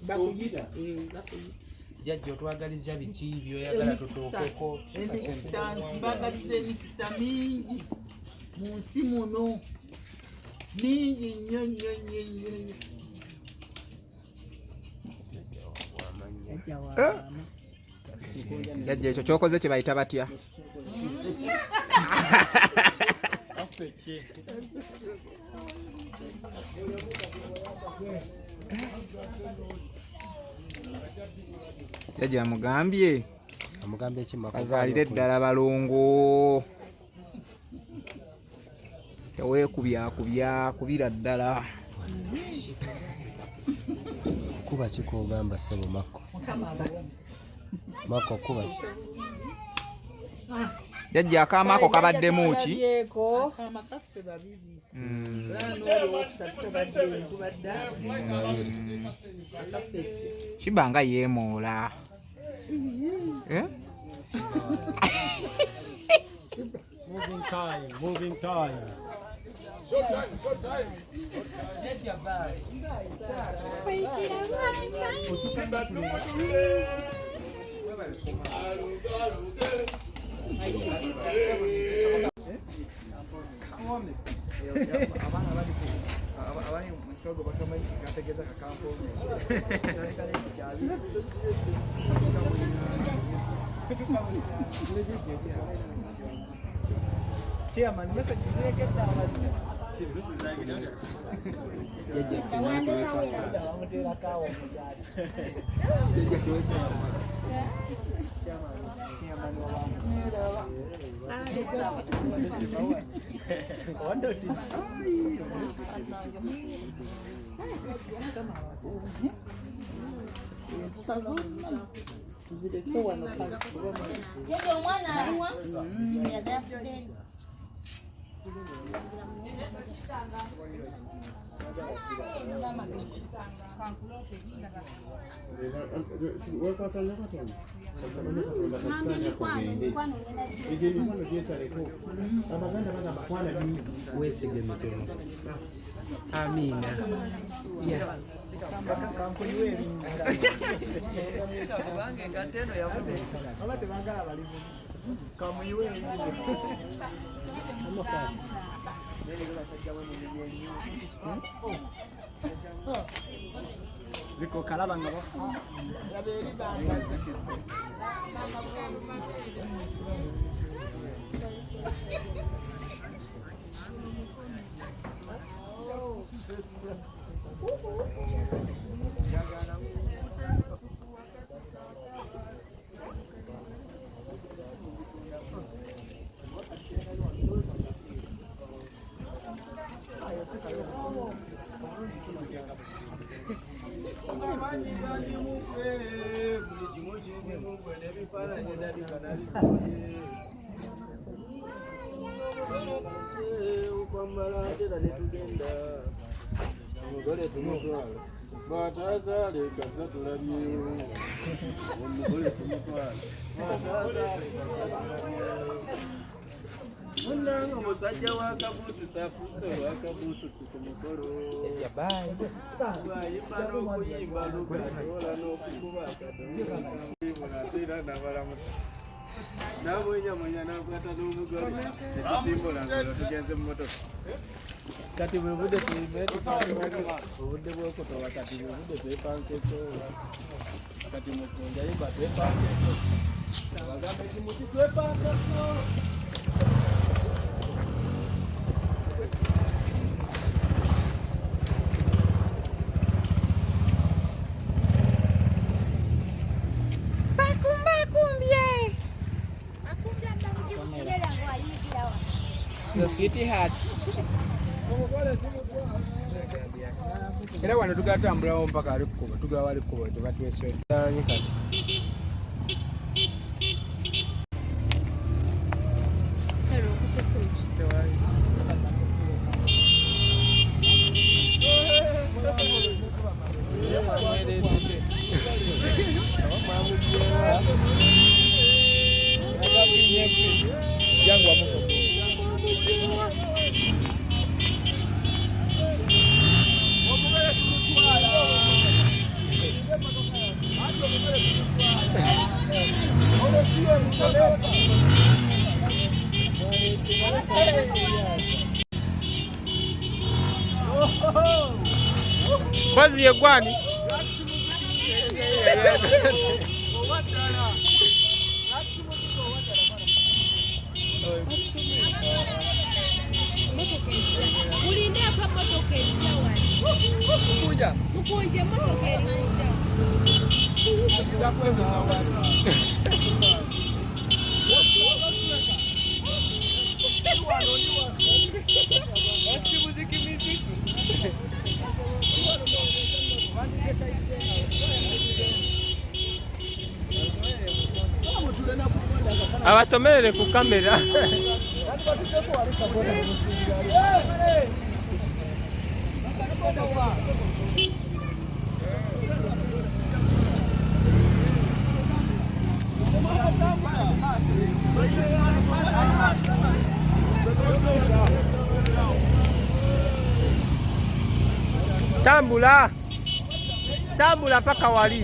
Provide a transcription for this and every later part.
bakuyita. Jajja otwagaliza biki by'oyagala tutuukeko. Mbagaliza emikisa mingi mu nsi muno. Mingi nnyo nnyo nnyo nnyo. Jajja ekyo kyokoze kye bayita batya? Jajja amugambye bazaalire ddala balongo, teweekubyakubya ddala. Kuba kikogamba ssebo Mako. Mako kuba ki? Jajja akaama ako kabaddemu ki? Sheebah nga yeemoola. Moving time. Chairman, message get Amina. Viko kalaba ngabo. Munanga musajja wakabutu safuso wakabutu sikumukoro yabai bayimba n'okuyimba n'okusobola n'okukuba akadomola n'abalamusa n'abwenyamunya n'akwata n'omugole netusimbolanga olwo tugenze mu motoka kati bwe budde obudde bw'okutoba kati bwe budde twepankeko kati mukunja yimba twepankeko bagamba ekimuti twepankeko The sweetheart. Era wano tugatambulawo mpaka alikuba tugawa alikuba tebatwesweta kati. Yangu amuko. Bazi yegwani Mulinde kwa motoka ejja wali. mukunja Mukunje motoka erinja. abatomerere ku kamera. Tambula, tambula paka wali.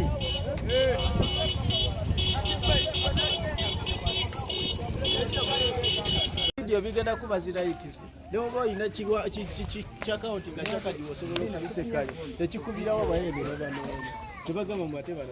Video bigenda kuba zirayikisi. Leo boy ina chigwa chakauti gachaka diwo sobola kubitekali. Tekikubirawo bayende bano. Tebagamba mwate bano.